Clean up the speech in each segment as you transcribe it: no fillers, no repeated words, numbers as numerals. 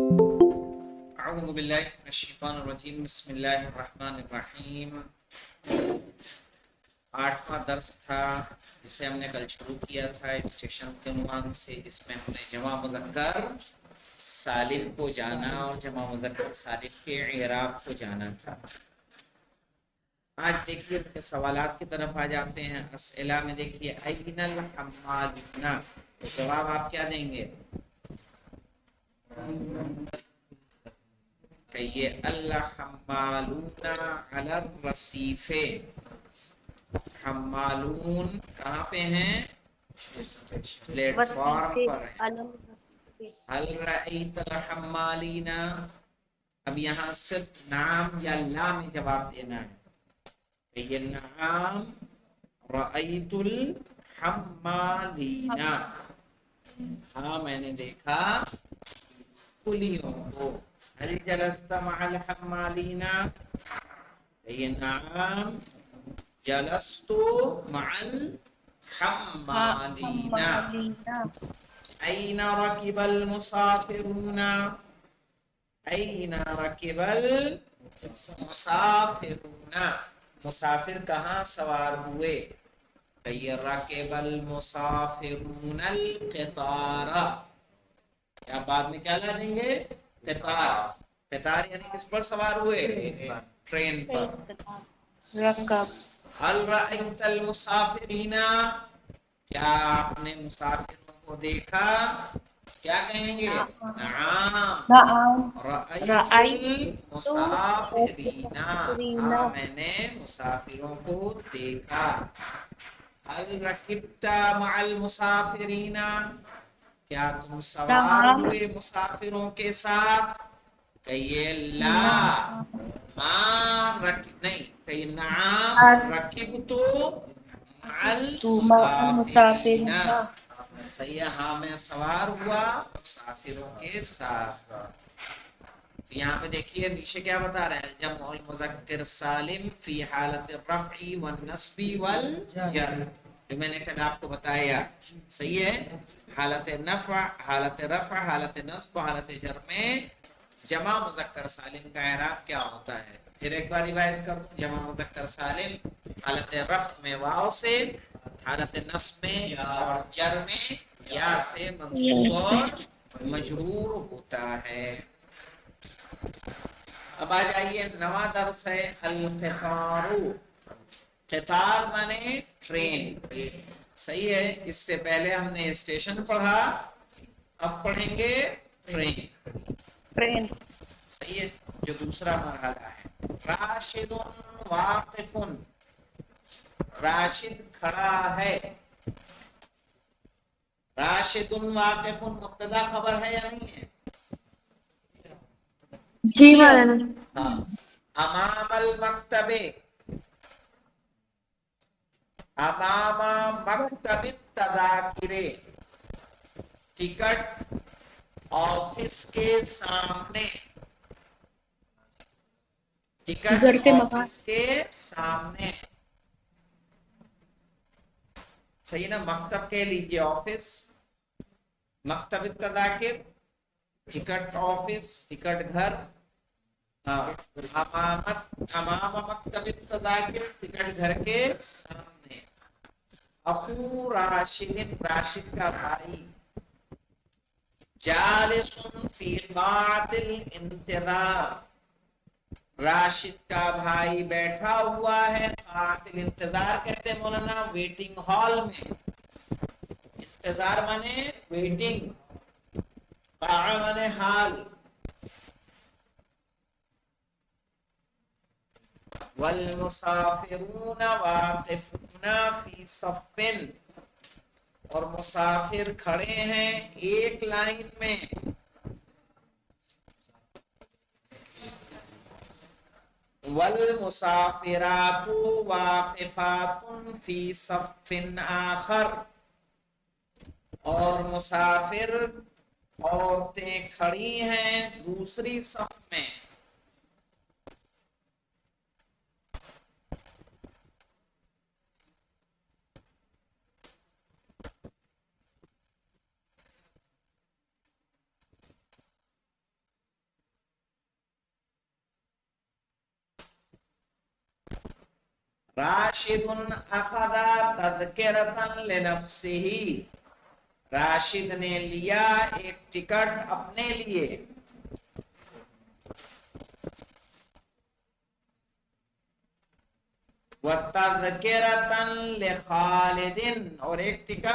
اعوذ باللہ من الشیطان الرجیم بسم اللہ الرحمن الرحیم 8واں درس تھا جسے ہم نے کل شروع کیا تھا اسٹیشن کے عنوان سے، جس میں ہم نے جمع مذکر سالم کو جانا اور جمع مذکر سالم کے اعراب کو جانا تھا۔ آج دیکھیے ان کے سوالات کی طرف آ جاتے ہیں۔ اسئلہ میں دیکھیے این الحمالون، تو جواب آپ کیا دیں گے؟ کہیے الحمالون علی الرصیف، حمالون کہاں پہ ہیں؟ پلیٹ فارم پر ہیں۔ هل رأیت الحمالین، اب یہاں صرف نام یا لا میں جواب دینا ہے۔ کہیے نعم رأیت الحمالین، ہاں میں نے دیکھا کلیوں کو۔ هل جلست مع الحمالین، کہیے نعم جلست مع الحمالین۔ این رکب المسافرون، این رکب المسافرون، مسافر کہاں سوار ہوئے؟ کہیے رکب المسافرون القطار، کیا بعد میں کیا لا دیں گے؟ قطار۔ قطار یعنی کس پر سوار ہوئے؟ ٹرین پر۔ هل رأیت المسافرین، کیا آپ نے مسافروں کو دیکھا؟ کیا کہیں گے؟ نعم رأیت المسافرین، ہاں میں نے مسافروں کو دیکھا۔ هل رکبت مع المسافرین، کیا تم سوار ہوئے مسافروں کے ساتھ؟ کہیے لا ما نہیں، کہیے نعم رکبت مع المسافرین، صحیح ہے، ہاں میں سوار ہوا مسافروں کے ساتھ۔ تو یہاں پہ دیکھیے نیچے کیا بتا رہے ہیں؟ جمع المذکر سالم فی حالت الرفع والنصب والجر، جو میں نے کل آپ کو بتایا، صحیح ہے۔ حالت نفع، حالت رفع، حالت نصب، حالت جر میں جمع مذکر سالم کا اعراب کیا ہوتا ہے؟ پھر ایک بار ریوائز کروں، جمع مذکر سالم حالت رفع میں واو سے، حالت نصب میں اور جر میں یا سے منصوب اور مجرور ہوتا ہے۔ اب آ جائیے نواں درس ہے القطار، قطار مانے ٹرین، صحیح ہے۔ اس سے پہلے ہم نے اسٹیشن پڑھا، اب پڑھیں گے ٹرین، صحیح ہے، جو دوسرا مرحلہ ہے۔ راشد واقف، راشد کھڑا ہے۔ راشد واقف مبتدا خبر ہے یا نہیں ہے؟ جی مولانا۔ ہاں۔ امام المکتب، امام مکتب التذاکر، ٹکٹ آفس کے سامنے، ٹکٹ آفس کے سامنے، صحیح نا۔ مکتب کے لیجیے آفس، مکتب التذاکر ٹکٹ آفس، ٹکٹ گھر، امام مکتب التذاکر ٹکٹ گھر کے سامنے۔ اخو راشد، راشد کا بھائی، جالس فی قاعۃ الانتظار، راشد کا بھائی بیٹھا ہوا ہے قاعۃ الانتظار کہتے ہیں مولانا ویٹنگ ہال میں، انتظار مانے ویٹنگ، قاعہ مانے حال۔ والمسافرون واقفون فی صف، اور مسافر کھڑے ہیں ایک لائن میں۔ والمسافرات واقفات فی صف آخر، اور مسافر عورتیں کھڑی ہیں دوسری صف میں۔ راشد اخذ تذکرۃ لنفسہ، راشد نے لیا ایک ٹکٹ اپنے لیے. وَتَذْكِرَةً لِخَالِدٍ، اور ایک ٹکٹ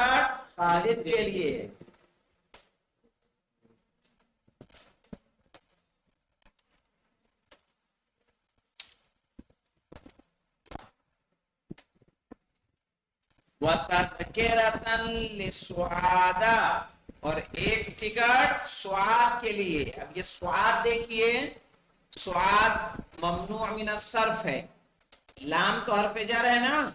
خالد کے لیے. وَتَذْكِرَةً لِسُعَادَ، اور ایک ٹکٹ سعاد کے لیے. اب یہ سعاد دیکھیے، سعاد ممنوع من الصرف ہے، لام تو حرف جر ہے نا،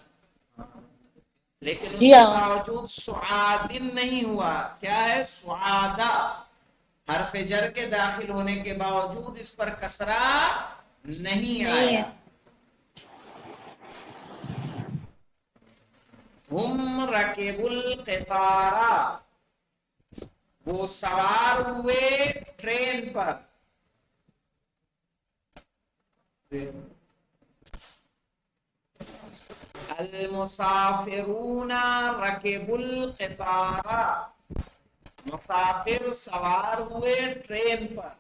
لیکن اس کے باوجود سعادن نہیں ہوا. کیا ہے؟ سعادہ. حرف جر کے داخل ہونے کے باوجود اس پر کسرہ نہیں آیا. ہم رکب القطار، وہ سوار ہوئے ٹرین پر. المسافرون رکبوا القطار، مسافر سوار ہوئے ٹرین پر.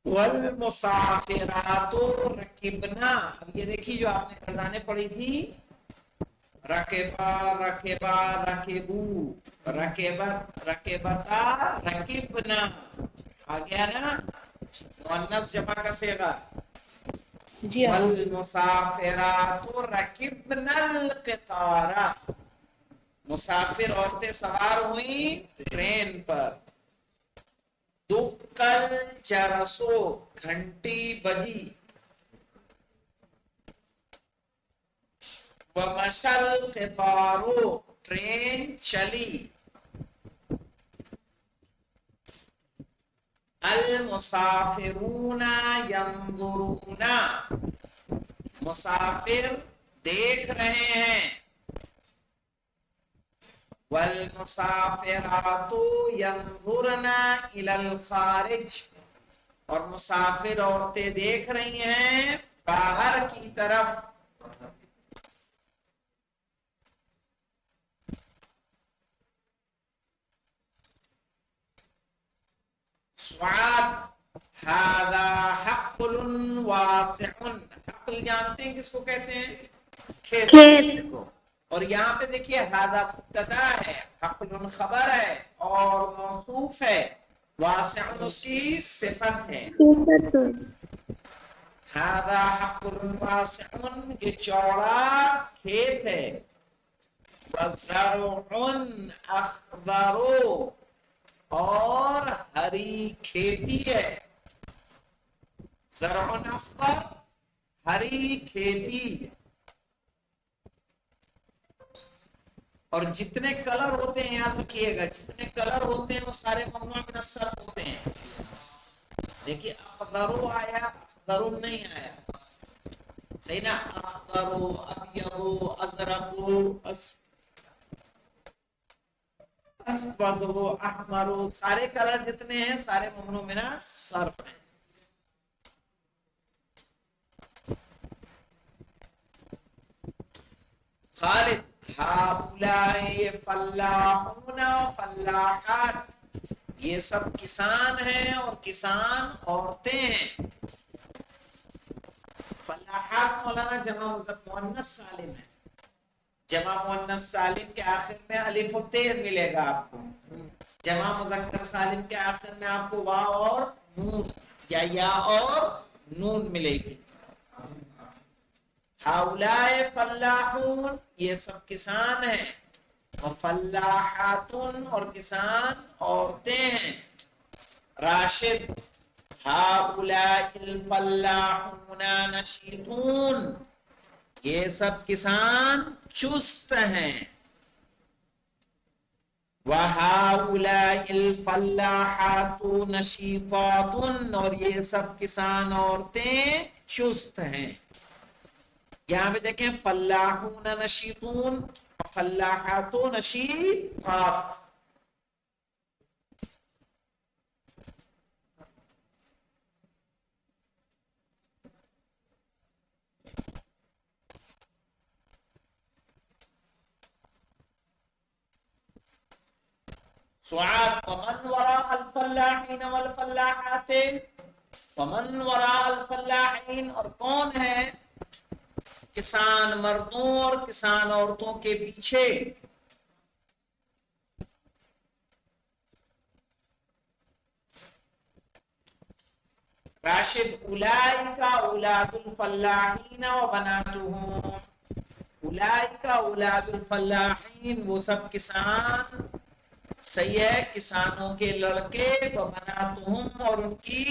والمسافرات رکبنا، اب یہ دیکھیے جو آپ نے کردانے پڑھی تھی، رکبا رکبا رکبو، رکبت رکبتا رکبنا، آ گیا نا مؤنث جمع کا صیغہ. والمسافرات رکبن القطار، مسافر عورتیں سوار ہوئیں ٹرین پر. دکل چرسو، گھنٹی بجی. ومشل قطارو، ٹرین چلی. المسافرون ينظرون، مسافر دیکھ رہے ہیں. والمسافرات ينظرن الى الخارج، اور مسافر عورتیں دیکھ رہی ہیں باہر کی طرف. سعاد هذا حقل واسع، حقل جانتے ہیں کس کو کہتے ہیں؟ کھیت کو. اور یہاں پہ دیکھیے هذا مبتدا ہے، حقل خبر ہے اور موصوف ہے، واسع اس کی صفت ہے. هذا حقل واسع، یہ چوڑا کھیت ہے. وزرع اخضر، اور ہری کھیتی ہے. زرع اخضر، ہری کھیتی. اور جتنے کلر ہوتے ہیں یاد رکھیے گا، جتنے کلر ہوتے ہیں وہ سارے ممنوع من الصرف ہوتے ہیں. دیکھیے اخضر آیا، اخضر نہیں آیا، صحیح نا؟ اخضر، ابیض، ازرق، اسود، احمر، سارے کلر جتنے ہیں سارے ممنوع من الصرف ہیں. خالد ہؤلاء فلاحون و فلاحات، یہ سب کسان ہیں اور کسان عورتیں ہیں. فلاحات مولانا جمع مؤنث سالم ہے. جمع مؤنث سالم کے آخر میں الف و ت ملے گا آپ کو. جمع مذکر سالم کے آخر میں آپ کو واو اور نون یا اور نون ملے گی. ہؤلاء فلاحون، یہ سب کسان ہیں. وفلاحاتن، اور کسان عورتیں ہیں. راشد ہؤلاء الفلاحون نشیطون، یہ سب کسان چست ہیں. وَهَؤُلَاءِ الْفَلَّاحَاتُ نَشِيطَاتٌ، اور یہ سب کسان عورتیں چست ہیں. یہاں پہ دیکھیں فلاحون نشیطون، فلاحات نشیطات. سعاد ومن وراء الفلاحین والفلاحات، ومن وراء الفلاحین، اور کون ہے کسان مردوں اور کسان عورتوں کے پیچھے. راشد اولئک اولاد الفلاحین و بناتهم، اولئک اولاد الفلاحین وہ سب کسان، صحیح ہے، کسانوں کے لڑکے، و بناتهم اور ان کی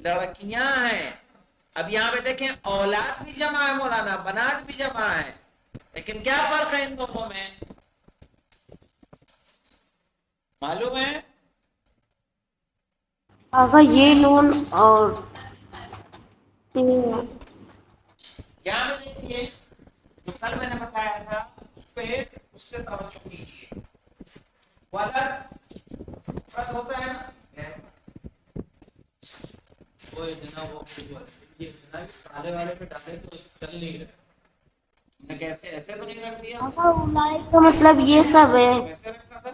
لڑکیاں ہیں. اب یہاں پہ دیکھیں اولاد بھی جمع ہے مولانا، بنات بھی جمع ہے، لیکن کیا فرق ہے ان دونوں میں معلوم ہے؟ آقا یہ نون اور یہاں پہ دیکھیے جو کل میں نے بتایا تھا اس پہ اس سے توجہ کیجیے. ولد مفرد ہوتا ہے نا، وہ جناب وہ یہ جناب کالے والے پہ ڈالے تو چل نہیں رہا. تم نے کیسے ایسے تو نہیں رکھ دیا؟ آقا اولائک کا مطلب یہ سب ہے. کیسے رکھا تھا؟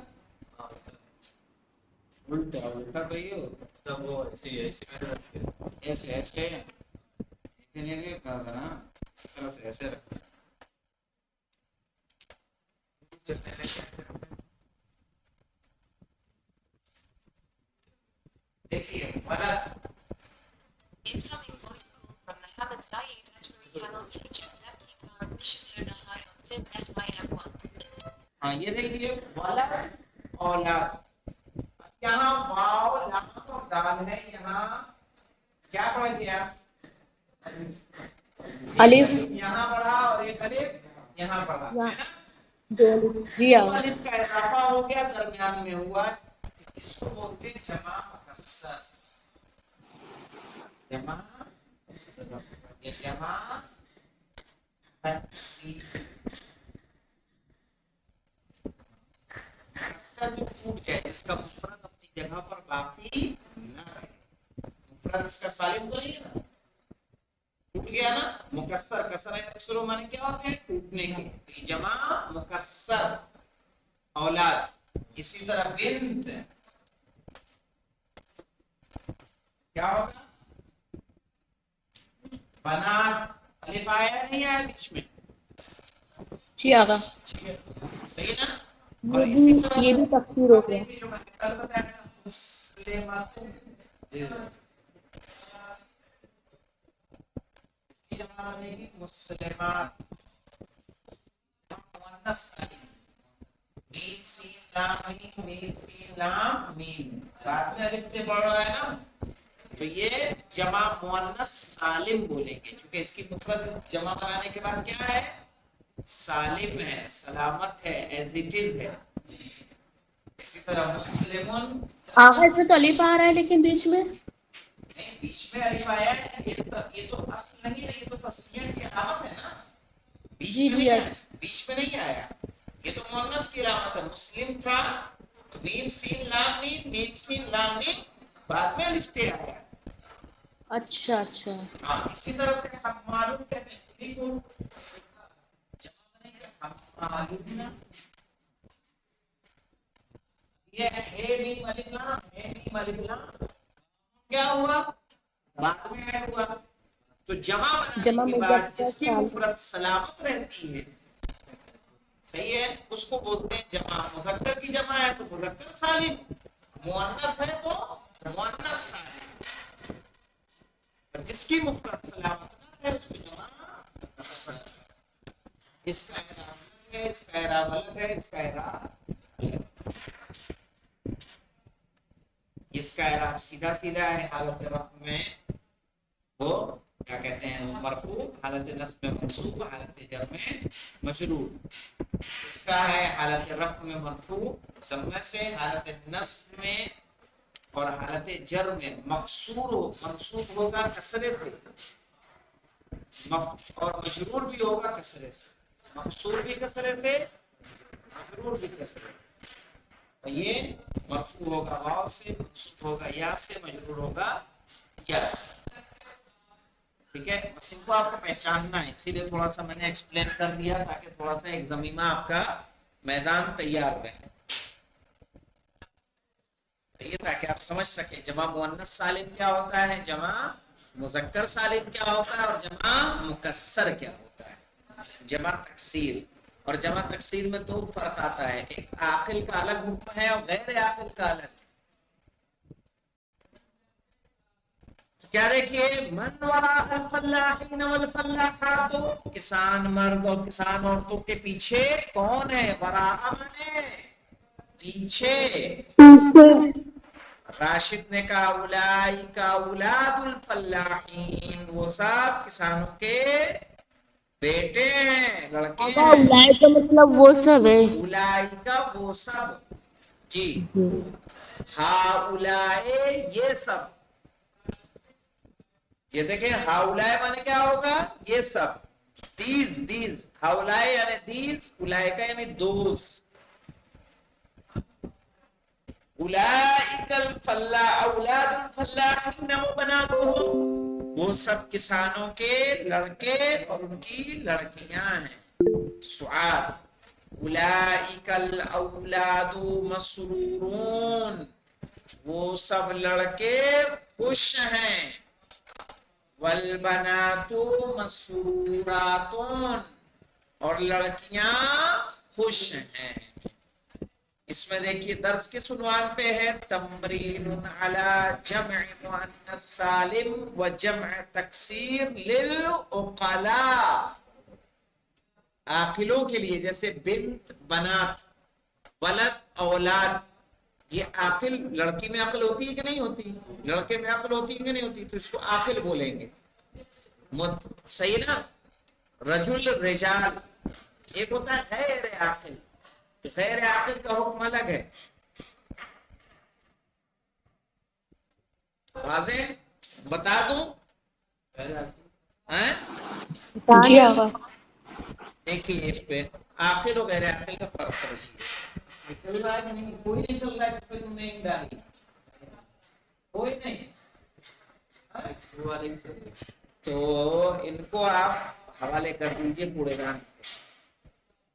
الٹا الٹا تو یہ ہوتا تب وہ ایسے ایسے ایسے نہیں رکھا تھا نا، اس طرح سے ایسے رکھا. دیکھیے ولد Incoming voice call from Mohammed Saeed entering Hello Kitchen Nepki car mission Nahai on Sim SYM1. ہاں یہ دیکھیے ولد اولاد. یہاں واو لام اور دال ہے، یہاں کیا پڑا گیا؟ الف یہاں پڑھا اور ایک الف یہاں پڑھا ہے نا. جی دو آقا. الف کا اضافہ ہو گیا، درمیان میں ہوا، اس کو بولتے ہیں جمع مکسر. جمع یہ جمع تکسیر. مکسر جو ٹوٹ جائے، جس کا مفرد اپنی جگہ پر باقی نہ رہے. مفرد اس کا سالم تو نہیں ہے نا، ٹوٹ گیا نا. مکسر کسر یکسر معنی کیا ہوتے ہیں؟ ٹوٹنے کے. جمع مکسر اولاد. اسی طرح بنت کیا ہوگا؟ بنات. الف آیا نہیں آیا بیچ میں؟ جی آقا. صحیح ہے نا. اور اسی طرح یہ سے بھی تفسیر ہو گیا. جو میں نے کل بتایا تھا مسلمات جمع بنے گی مسلمات. مؤنث سالم. میم سین لام میم میم سین لام میم، بعد میں الف سے بڑھ رہا ہے نا، تو یہ جمع مؤنث سالم بولیں گے، چونکہ اس کی مفرد جمع بنانے کے بعد کیا ہے؟ سالم ہے، سلامت ہے، ایز اٹ از ہے. اسی طرح مسلمون. آقا اس میں تو الف آ رہا ہے لیکن بیچ میں. نہیں بیچ میں الف آیا ہے، یہ تو اصل نہیں ہے، یہ تو تسنیہ کی علامت ہے نا. بیچ جی میں جی نہیں آیا، بیچ میں نہیں آیا، یہ تو مؤنث کی علامت ہے. مسلم تھا تو میم سین لام میم میم سین لام میم، بعد میں الف تے آیا. اچھا اچھا. ہاں اسی طرح سے ہم معلوم کہتے ہیں کو جمع بنے گا ہم معلوم. یہ ہے میم الف لام ہے میم الف لام کیا ہوا؟ بعد میں ایڈ ہوا. تو جمع بنانے جمع کے بعد مذکر جس کی سالم. مفرد سلامت رہتی ہے، صحیح ہے، اس کو بولتے ہیں جمع. مذکر کی جمع ہے تو مذکر سالم، مؤنث ہے تو مؤنث سالم. جس کی مفرد سلامت نہ ہے اس کو جمع مکسر. اس کا اعراب ہے، اس کا اعراب الگ ہے، اس کا اعراب الگ. اس کا اعراب سیدھا سیدھا ہے، حالت رفع میں وہ کیا کہتے ہیں؟ مرفوع، حالت نصب میں منصوب، حالت جر میں مجرور. اس کا ہے حالت رفع میں مرفوع ضمہ سے، حالت نصب میں اور حالت جر میں مکسور ہو، منصوب ہوگا کسرے سے، اور مجرور بھی ہوگا کسرے سے. مکسور بھی کسرے سے، مجرور بھی کسرے سے. یہ مرفوع ہوگا واو سے، منصوب ہوگا یا سے، مجرور ہوگا یا سے. ٹھیک ہے، بس ان کو آپ کو پہچاننا ہے، اسی لیے تھوڑا سا میں نے ایکسپلین کر دیا تاکہ تھوڑا سا ایک زمینہ آپ کا میدان تیار رہے. یہ تاکہ آپ سمجھ سکیں جمع مؤنث سالم کیا ہوتا ہے، جمع مذکر سالم کیا ہوتا ہے، اور جمع مکسر کیا ہوتا ہے، جمع تکسیر. اور جمع تکسیر میں دو فرق آتا ہے، ایک عاقل کا الگ حکم ہے اور غیر عاقل کا الگ. کیا دیکھیے، من وراء الفلاحین والفلاحات، کسان مرد اور کسان عورتوں کے پیچھے کون ہے، وراء مانے پیچھے. راشد نے کہا اولئک اولاد الفلاحین، وہ سب کسانوں کے بیٹے ہیں، لڑکے آقا ہیں. اولائے کا مطلب وہ سب ہے. اولئک وہ سب، جی. ہاؤلائے یہ سب، یہ دیکھیں ہاؤلائے مانے کیا ہوگا، یہ سب. دیز ہاؤلائے یعنی دیز، اولائکا یعنی دوز. اولئک الفلاح اولاد الفلاحین و بناتہم، وہ سب کسانوں کے لڑکے اور ان کی لڑکیاں ہیں. سعاد. اولئک الاولاد مسرورون، وہ سب لڑکے خوش ہیں. والبنات مسرورات، اور لڑکیاں خوش ہیں. اس میں دیکھیے درس کس عنوان پہ ہے، تمرین علی جمع مؤنث سالم و جمع تکسیر للعقلاء، عاقلوں کے لیے. جیسے بنت بنات، ولد اولاد، یہ عاقل، لڑکی میں عقل ہوتی ہے کہ نہیں ہوتی، لڑکے میں عقل ہوتی ہے کہ نہیں ہوتی، تو اس کو عاقل بولیں گے. صحیح نا. رجل رجال، ایک ہوتا ہے غیر عاقل، غیر عاقل کا حکم الگ ہے. واضح بتا دوں، جی آقا. دیکھیے اس پہ عاقل و غیر عاقل کا فرق سمجھیے. چل رہا ہے کہ نہیں، کوئی نہیں چل رہا ہے جس پہ تم نے ڈالی، کوئی نہیں. تو ان کو آپ حوالے کر دیجیے کوڑے دان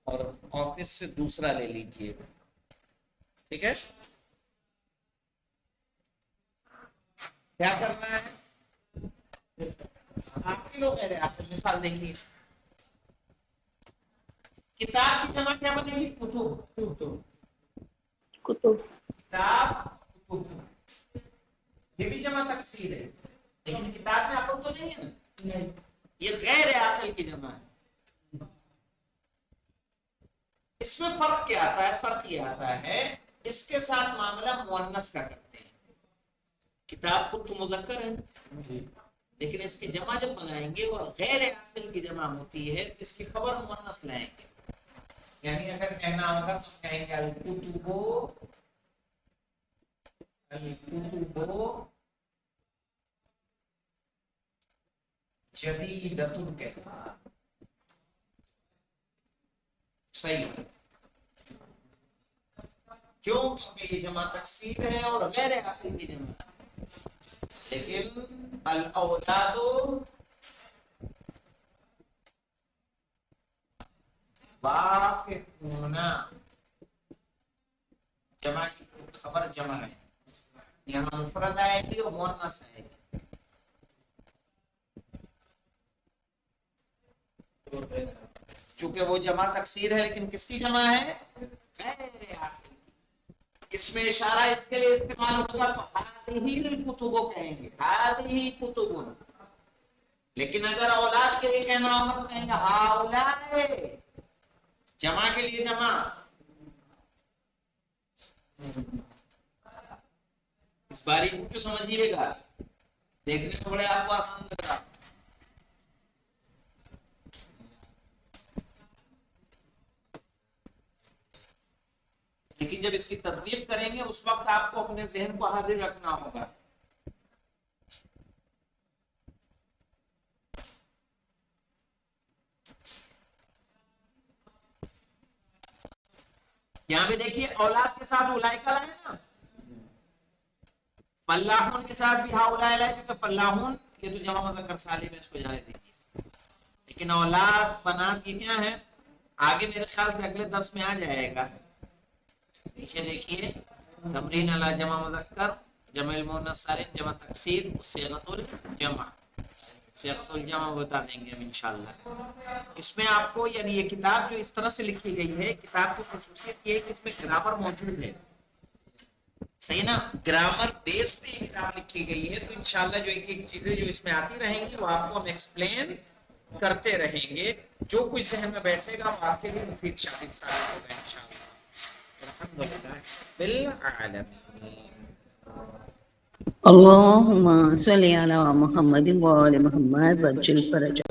اور آفس سے دوسرا لے لیجیے، ٹھیک ہے. کیا کرنا ہے، عاقل و غیر عاقل. مثال دیکھیے، کتاب کی جمع کیا بنے گی، کتب. کتب. کتاب کتب، یہ بھی جمع تکسیر ہے، لیکن کتاب میں عقل تو نہیں ہے نا، یہ غیر عاقل کی جمع ہے. اس میں فرق کیا آتا ہے، فرق یہ آتا ہے اس کے ساتھ معاملہ مؤنث کا کرتے ہیں. کتاب خود تو مذکر ہے، لیکن اس کی جمع جب بنائیں گے اور غیر عاقل کی جمع ہوتی ہے تو اس کی خبر مؤنث لائیں گے. یعنی اگر کہنا ہوگا تو کہیں گے الکتب جدیدۃ کہنا، صحیح. کیوں؟ کیونکہ یہ جمع تکسیر ہے اور غیر عاقل کی جمع ہے. لیکن الاولاد واقفون، جمع کی خبر جمع ہے، یہاں مفرد آئے گی اور مؤنث آئے گی. چونکہ وہ جمع تکسیر ہے لیکن کس کی جمع ہے، غیر عاقل کی. اس میں اشارہ اس کے لیے استعمال ہوگا تو ہذہ الکتب کہیں گے، ہذہ کتب. لیکن اگر اولاد کے لیے کہنا ہوگا تو کہیں گے ہؤلاء، جمع کے لیے جمع. اس باریکی کو سمجھیے گا، دیکھنے میں بڑے آپ کو آسان لگ رہا، لیکن جب اس کی تطبیق کریں گے اس وقت آپ کو اپنے ذہن کو حاضر رکھنا ہوگا. یہاں پہ دیکھیے اولاد کے ساتھ اولائکا ہے نا، فلاحون کے ساتھ بھی ہاؤلائے ہے، کیونکہ فلاحون یہ تو جمع مذکر سالم ہے، اس کو جانے دیجیے. لیکن اولاد بنات یہ کیا ہے، آگے میرے خیال سے اگلے درس میں آ جائے گا. پیچھے دیکھیے تمرین علی جمع مذکر، جمع المؤنث سالم، جمع تکسیر، صیغۃ الجمع. صیغۃ الجمع بتا دیں گے ہم انشاءاللہ. اس میں آپ کو یعنی یہ کتاب جو اس طرح سے لکھی گئی ہے، کتاب کی خصوصیت یہ ہے کہ اس میں گرامر موجود ہے. صحیح نا، گرامر بیس پہ یہ کتاب لکھی گئی ہے. تو انشاءاللہ جو ایک ایک چیزیں جو اس میں آتی رہیں گی وہ آپ کو ہم ایکسپلین کرتے رہیں گے. جو کچھ ذہن میں بیٹھے گا وہ آپ کے لیے مفید ثابت ہوگا انشاءاللہ. الحمدللہ بالعالمین. اللهم صل على محمد وآل محمد وعجل فرجهم.